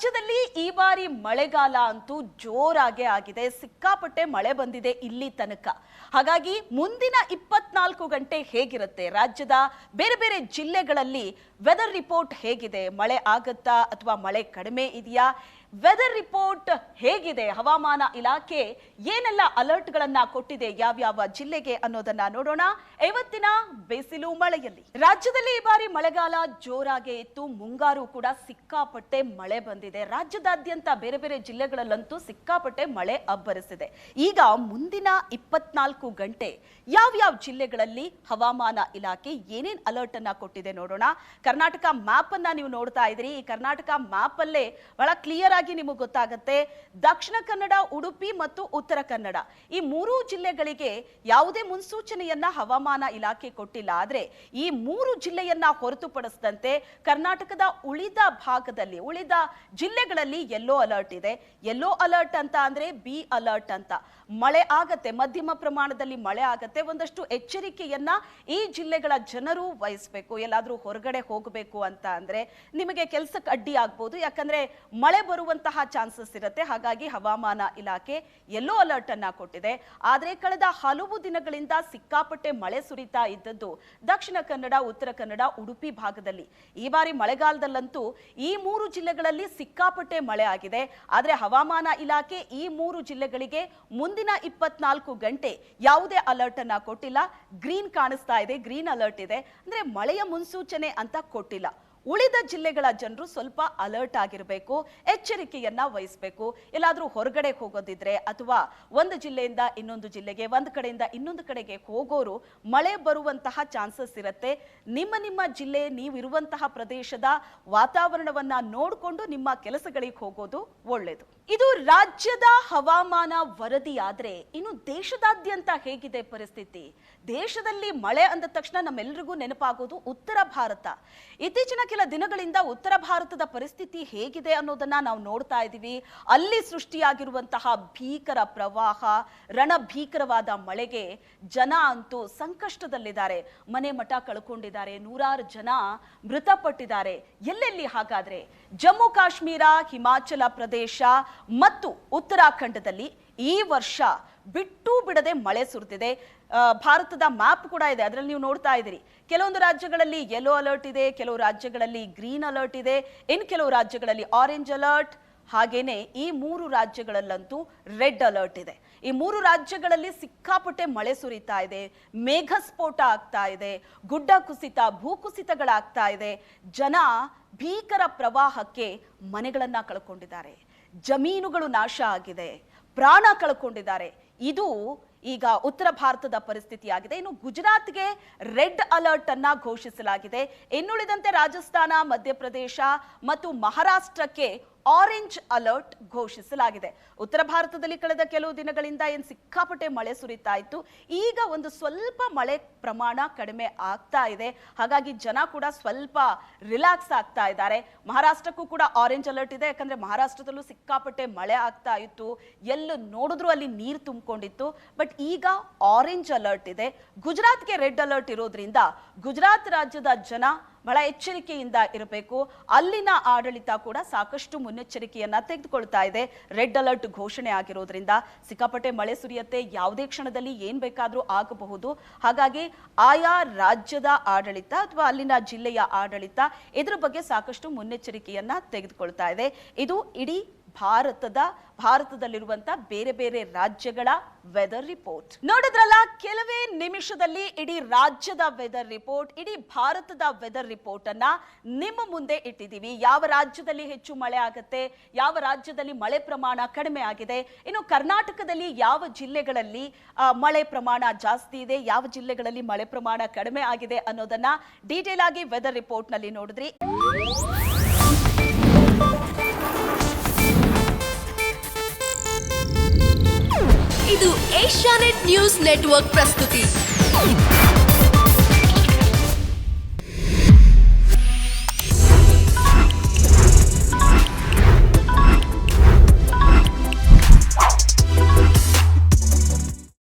ರಾಜ್ಯದಲ್ಲಿ ಈ ಬಾರಿ ಮಳೆಗಾಲ ಅಂತೂ ಜೋರಾಗೆ ಆಗಿದೆ. ಸಿಕ್ಕಾಪಟ್ಟೆ ಮಳೆ ಬಂದಿದೆ ಇಲ್ಲಿ ತನಕ. ಹಾಗಾಗಿ ಮುಂದಿನ 24 ಗಂಟೆ ಹೇಗಿರುತ್ತೆ, ರಾಜ್ಯದ ಬೇರೆ ಬೇರೆ ಜಿಲ್ಲೆಗಳಲ್ಲಿ ವೆದರ್ ರಿಪೋರ್ಟ್ ಹೇಗಿದೆ, ಮಳೆ ಆಗುತ್ತಾ ಅಥವಾ ಮಳೆ ಕಡಿಮೆ ಇದೆಯಾ, ವೆದರ್ ರಿಪೋರ್ಟ್ ಹೇಗಿದೆ, ಹವಾಮಾನ ಇಲಾಖೆ ಏನೆಲ್ಲ ಅಲರ್ಟ್ ಗಳನ್ನ ಕೊಟ್ಟಿದೆ ಯಾವ್ಯಾವ ಜಿಲ್ಲೆಗೆ ಅನ್ನೋದನ್ನ ನೋಡೋಣ ಇವತ್ತಿನ ಬೇಸಿಲು ಮಳೆಯಲ್ಲಿ. ರಾಜ್ಯದಲ್ಲಿ ಈ ಬಾರಿ ಮಳೆಗಾಲ ಜೋರಾಗೆ ಇತ್ತು. ಮುಂಗಾರು ಕೂಡ ಸಿಕ್ಕಾಪಟ್ಟೆ ಮಳೆ ಬಂದಿದೆ. ರಾಜ್ಯದಾದ್ಯಂತ ಬೇರೆ ಬೇರೆ ಜಿಲ್ಲೆಗಳಲ್ಲಂತೂ ಸಿಕ್ಕಾಪಟ್ಟೆ ಮಳೆ ಅಬ್ಬರಿಸಿದೆ. ಈಗ ಮುಂದಿನ 24 ಗಂಟೆ ಯಾವ್ಯಾವ ಜಿಲ್ಲೆಗಳಲ್ಲಿ ಹವಾಮಾನ ಇಲಾಖೆ ಏನೇನ್ ಅಲರ್ಟ್ ಅನ್ನ ಕೊಟ್ಟಿದೆ ನೋಡೋಣ. ಕರ್ನಾಟಕ ಮ್ಯಾಪ್ ಅನ್ನ ನೀವು ನೋಡ್ತಾ ಇದ್ರಿ. ಈ ಕರ್ನಾಟಕ ಮ್ಯಾಪ್ ಅಲ್ಲೇ ಬಹಳ ಕ್ಲಿಯರ್ ಆಗಿ ನಿಮಗೆ ಗೊತ್ತಾಗುತ್ತೆ. ದಕ್ಷಿಣ ಕನ್ನಡ, ಉಡುಪಿ ಮತ್ತು ಉತ್ತರ ಕನ್ನಡ ಈ ಮೂರು ಜಿಲ್ಲೆಗಳಿಗೆ ಯಾವುದೇ ಮುನ್ಸೂಚನೆಯನ್ನ ಹವಾಮಾನ ಇಲಾಖೆ ಕೊಟ್ಟಿಲ್ಲ. ಆದ್ರೆ ಈ ಮೂರು ಜಿಲ್ಲೆಯನ್ನ ಹೊರತುಪಡಿಸಿದಂತೆ ಕರ್ನಾಟಕದ ಉಳಿದ ಭಾಗದಲ್ಲಿ, ಉಳಿದ ಜಿಲ್ಲೆಗಳಲ್ಲಿ ಯೆಲ್ಲೋ ಅಲರ್ಟ್ ಇದೆ. ಯೆಲ್ಲೋ ಅಲರ್ಟ್ ಅಂತ ಅಂದ್ರೆ ಬಿ ಅಲರ್ಟ್ ಅಂತ. ಮಳೆ ಆಗತ್ತೆ, ಮಧ್ಯಮ ಪ್ರಮಾಣದಲ್ಲಿ ಮಳೆ ಆಗತ್ತೆ. ಒಂದಷ್ಟು ಎಚ್ಚರಿಕೆಯನ್ನ ಈ ಜಿಲ್ಲೆಗಳ ಜನರು ವಹಿಸಬೇಕು. ಎಲ್ಲಾದ್ರೂ ಹೊರಗಡೆ ಹೋಗಬೇಕು ಅಂತ ಅಂದ್ರೆ ನಿಮಗೆ ಕೆಲಸಕ್ಕೆ ಅಡ್ಡಿ ಆಗ್ಬೋದು, ಯಾಕಂದ್ರೆ ಮಳೆ ಬರುವಂತಹ ಚಾನ್ಸಸ್ ಇರುತ್ತೆ. ಹಾಗಾಗಿ ಹವಾಮಾನ ಇಲಾಖೆ ಯೆಲ್ಲೋ ಅಲರ್ಟ್ ಅನ್ನ ಕೊಟ್ಟಿದೆ. ಆದ್ರೆ ಕಳೆದ ಹಲವು ದಿನಗಳಿಂದ ಸಿಕ್ಕಾಪಟ್ಟೆ ಮಳೆ ಸುರಿತಾ ಇದ್ದದ್ದು ದಕ್ಷಿಣ ಕನ್ನಡ, ಉತ್ತರ ಕನ್ನಡ, ಉಡುಪಿ ಭಾಗದಲ್ಲಿ. ಈ ಬಾರಿ ಮಳೆಗಾಲದಲ್ಲಂತೂ ಈ ಮೂರು ಜಿಲ್ಲೆಗಳಲ್ಲಿ ಸಿಕ್ಕಾಪಟ್ಟೆ ಮಳೆ ಆಗಿದೆ. ಆದ್ರೆ ಹವಾಮಾನ ಇಲಾಖೆ ಈ ಮೂರು ಜಿಲ್ಲೆಗಳಿಗೆ ಮುಂದಿನ 24 ಗಂಟೆ ಯಾವುದೇ ಅಲರ್ಟ್ ಅನ್ನ ಕೊಟ್ಟಿಲ್ಲ. ಗ್ರೀನ್ ಕಾಣಿಸ್ತಾ ಇದೆ, ಗ್ರೀನ್ ಅಲರ್ಟ್ ಇದೆ. ಅಂದ್ರೆ ಮಳೆಯ ಮುನ್ಸೂಚನೆ ಅಂತ ಕೊಟ್ಟಿಲ್ಲ. ಉಳಿದ ಜಿಲ್ಲೆಗಳ ಜನರು ಸ್ವಲ್ಪ ಅಲರ್ಟ್ ಆಗಿರಬೇಕು, ಎಚ್ಚರಿಕೆಯನ್ನ ವಹಿಸಬೇಕು. ಎಲ್ಲಾದ್ರೂ ಹೊರಗಡೆ ಹೋಗೋದಿದ್ರೆ ಅಥವಾ ಒಂದು ಜಿಲ್ಲೆಯಿಂದ ಇನ್ನೊಂದು ಜಿಲ್ಲೆಗೆ, ಒಂದು ಕಡೆಯಿಂದ ಇನ್ನೊಂದು ಕಡೆಗೆ ಹೋಗೋರು ಮಳೆ ಬರುವಂತಹ ಚಾನ್ಸಸ್ ಇರುತ್ತೆ. ನಿಮ್ಮ ಜಿಲ್ಲೆ, ನೀವಿರುವಂತಹ ಪ್ರದೇಶದ ವಾತಾವರಣವನ್ನ ನೋಡಿಕೊಂಡು ನಿಮ್ಮ ಕೆಲಸಗಳಿಗೆ ಹೋಗೋದು ಒಳ್ಳೆಯದು. ಇದು ರಾಜ್ಯದ ಹವಾಮಾನ ವರದಿ. ಆದ್ರೆ ಇನ್ನು ದೇಶದಾದ್ಯಂತ ಹೇಗಿದೆ ಪರಿಸ್ಥಿತಿ? ದೇಶದಲ್ಲಿ ಮಳೆ ಅಂದ ತಕ್ಷಣ ನಮ್ಮೆಲ್ಲರಿಗೂ ನೆನಪಾಗೋದು ಉತ್ತರ ಭಾರತ. ಇತ್ತೀಚಿನ ಕೆಲ ದಿನಗಳಿಂದ ಉತ್ತರ ಭಾರತದ ಪರಿಸ್ಥಿತಿ ಹೇಗಿದೆ ಅನ್ನೋದನ್ನ ನಾವು ನೋಡ್ತಾ ಇದ್ದೀವಿ. ಅಲ್ಲಿ ಸೃಷ್ಟಿಯಾಗಿರುವಂತಹ ಭೀಕರ ಪ್ರವಾಹ, ರಣಭೀಕರವಾದ ಮಳೆಗೆ ಜನ ಅಂತೂ ಸಂಕಷ್ಟದಲ್ಲಿದ್ದಾರೆ. ಮನೆ ಮಠ ಕಳ್ಕೊಂಡಿದ್ದಾರೆ, ನೂರಾರು ಜನ ಮೃತಪಟ್ಟಿದ್ದಾರೆ. ಎಲ್ಲೆಲ್ಲಿ ಹಾಗಾದ್ರೆ? ಜಮ್ಮು ಕಾಶ್ಮೀರ, ಹಿಮಾಚಲ ಪ್ರದೇಶ ಮತ್ತು ಉತ್ತರಾಖಂಡದಲ್ಲಿ ಈ ವರ್ಷ ಬಿಟ್ಟು ಬಿಡದೆ ಮಳೆ ಸುರಿದಿದೆ. ಭಾರತದ ಮ್ಯಾಪ್ ಕೂಡ ಇದೆ, ಅದರಲ್ಲಿ ನೀವು ನೋಡ್ತಾ ಇದ್ದೀರಿ. ಕೆಲವೊಂದು ರಾಜ್ಯಗಳಲ್ಲಿ ಯೆಲ್ಲೋ ಅಲರ್ಟ್ ಇದೆ, ಕೆಲವು ರಾಜ್ಯಗಳಲ್ಲಿ ಗ್ರೀನ್ ಅಲರ್ಟ್ ಇದೆ, ಇನ್ನು ಕೆಲವು ರಾಜ್ಯಗಳಲ್ಲಿ ಆರೆಂಜ್ ಅಲರ್ಟ್. ಹಾಗೇನೆ ಈ ಮೂರು ರಾಜ್ಯಗಳಲ್ಲಂತೂ ರೆಡ್ ಅಲರ್ಟ್ ಇದೆ. ಈ ಮೂರು ರಾಜ್ಯಗಳಲ್ಲಿ ಸಿಕ್ಕಾಪಟ್ಟೆ ಮಳೆ ಸುರಿತಾ ಇದೆ, ಮೇಘಸ್ಫೋಟ ಆಗ್ತಾ ಇದೆ, ಗುಡ್ಡ ಕುಸಿತ, ಭೂಕುಸಿತಗಳಾಗ್ತಾ ಇದೆ. ಜನ ಭೀಕರ ಪ್ರವಾಹಕ್ಕೆ ಮನೆಗಳನ್ನ ಕಳ್ಕೊಂಡಿದ್ದಾರೆ, ಜಮೀನುಗಳು ನಾಶ ಆಗಿದೆ, ಪ್ರಾಣ ಕಳ್ಕೊಂಡಿದ್ದಾರೆ. ಇದು ಈಗ ಉತ್ತರ ಭಾರತದ ಪರಿಸ್ಥಿತಿ ಆಗಿದೆ. ಇನ್ನು ಗುಜರಾತ್ಗೆ ರೆಡ್ ಅಲರ್ಟ್ ಅನ್ನ ಘೋಷಿಸಲಾಗಿದೆ. ಇನ್ನುಳಿದಂತೆ ರಾಜಸ್ಥಾನ, ಮಧ್ಯಪ್ರದೇಶ ಮತ್ತು ಮಹಾರಾಷ್ಟ್ರಕ್ಕೆ ಆರೆಂಜ್ ಅಲರ್ಟ್ ಘೋಷಿಸಲಾಗಿದೆ. ಉತ್ತರ ಭಾರತದಲ್ಲಿ ಕಳೆದ ಕೆಲವು ದಿನಗಳಿಂದ ಏನು ಸಿಕ್ಕಾಪಟ್ಟೆ ಮಳೆ ಸುರಿತಾ ಇತ್ತು, ಈಗ ಒಂದು ಸ್ವಲ್ಪ ಮಳೆ ಪ್ರಮಾಣ ಕಡಿಮೆ ಆಗ್ತಾ ಇದೆ. ಹಾಗಾಗಿ ಜನ ಕೂಡ ಸ್ವಲ್ಪ ರಿಲ್ಯಾಕ್ಸ್ ಆಗ್ತಾ ಇದ್ದಾರೆ. ಮಹಾರಾಷ್ಟ್ರಕ್ಕೂ ಕೂಡ ಆರೆಂಜ್ ಅಲರ್ಟ್ ಇದೆ, ಯಾಕಂದ್ರೆ ಮಹಾರಾಷ್ಟ್ರದಲ್ಲೂ ಸಿಕ್ಕಾಪಟ್ಟೆ ಮಳೆ ಆಗ್ತಾ ಇತ್ತು, ಎಲ್ಲೂ ನೋಡಿದ್ರು ಅಲ್ಲಿ ನೀರು ತುಂಬಿಕೊಂಡಿತ್ತು. ಬಟ್ ಈಗ ಆರೆಂಜ್ ಅಲರ್ಟ್ ಇದೆ. ಗುಜರಾತ್ಗೆ ರೆಡ್ ಅಲರ್ಟ್ ಇರೋದ್ರಿಂದ ಗುಜರಾತ್ ರಾಜ್ಯದ ಜನ ಬಹಳ ಎಚ್ಚರಿಕೆಯಿಂದ ಇರಬೇಕು. ಅಲ್ಲಿನ ಆಡಳಿತ ಕೂಡ ಸಾಕಷ್ಟು ಮುನ್ನೆಚ್ಚರಿಕೆಯನ್ನ ತೆಗೆದುಕೊಳ್ತಾ ಇದೆ. ರೆಡ್ ಅಲರ್ಟ್ ಘೋಷಣೆ ಆಗಿರೋದ್ರಿಂದ ಸಿಕ್ಕಾಪಟ್ಟೆ ಮಳೆ ಸುರಿಯುತ್ತೆ, ಯಾವುದೇ ಕ್ಷಣದಲ್ಲಿ ಏನ್ ಬೇಕಾದ್ರೂ ಆಗಬಹುದು. ಹಾಗಾಗಿ ಆಯಾ ರಾಜ್ಯದ ಆಡಳಿತ ಅಥವಾ ಅಲ್ಲಿನ ಜಿಲ್ಲೆಯ ಆಡಳಿತ ಇದ್ರ ಬಗ್ಗೆ ಸಾಕಷ್ಟು ಮುನ್ನೆಚ್ಚರಿಕೆಯನ್ನ ತೆಗೆದುಕೊಳ್ತಾ ಇದೆ. ಇದು ಇಡೀ ಭಾರತದಲ್ಲಿರುವಂತ ಬೇರೆ ಬೇರೆ ರಾಜ್ಯಗಳ ವೆದರ್ ರಿಪೋರ್ಟ್. ನೋಡಿದ್ರಲ್ಲ, ಕೆಲವೇ ನಿಮಿಷದಲ್ಲಿ ಇಡೀ ರಾಜ್ಯದ ವೆದರ್ ರಿಪೋರ್ಟ್, ಇಡೀ ಭಾರತದ ವೆದರ್ ರಿಪೋರ್ಟ್ ಅನ್ನ ನಿಮ್ಮ ಮುಂದೆ ಇಟ್ಟಿದ್ದೀವಿ. ಯಾವ ರಾಜ್ಯದಲ್ಲಿ ಹೆಚ್ಚು ಮಳೆ ಆಗುತ್ತೆ, ಯಾವ ರಾಜ್ಯದಲ್ಲಿ ಮಳೆ ಪ್ರಮಾಣ ಕಡಿಮೆ ಆಗಿದೆ, ಇನ್ನು ಕರ್ನಾಟಕದಲ್ಲಿ ಯಾವ ಜಿಲ್ಲೆಗಳಲ್ಲಿ ಮಳೆ ಪ್ರಮಾಣ ಜಾಸ್ತಿ ಇದೆ, ಯಾವ ಜಿಲ್ಲೆಗಳಲ್ಲಿ ಮಳೆ ಪ್ರಮಾಣ ಕಡಿಮೆ ಆಗಿದೆ ಅನ್ನೋದನ್ನ ಡೀಟೇಲ್ ಆಗಿ ವೆದರ್ ರಿಪೋರ್ಟ್ ನಲ್ಲಿ ನೋಡಿದ್ರಿ. ಇದು ಏಷ್ಯಾನೆಟ್ ನ್ಯೂಸ್ ನೆಟ್ವರ್ಕ್ ಪ್ರಸ್ತುತಿ.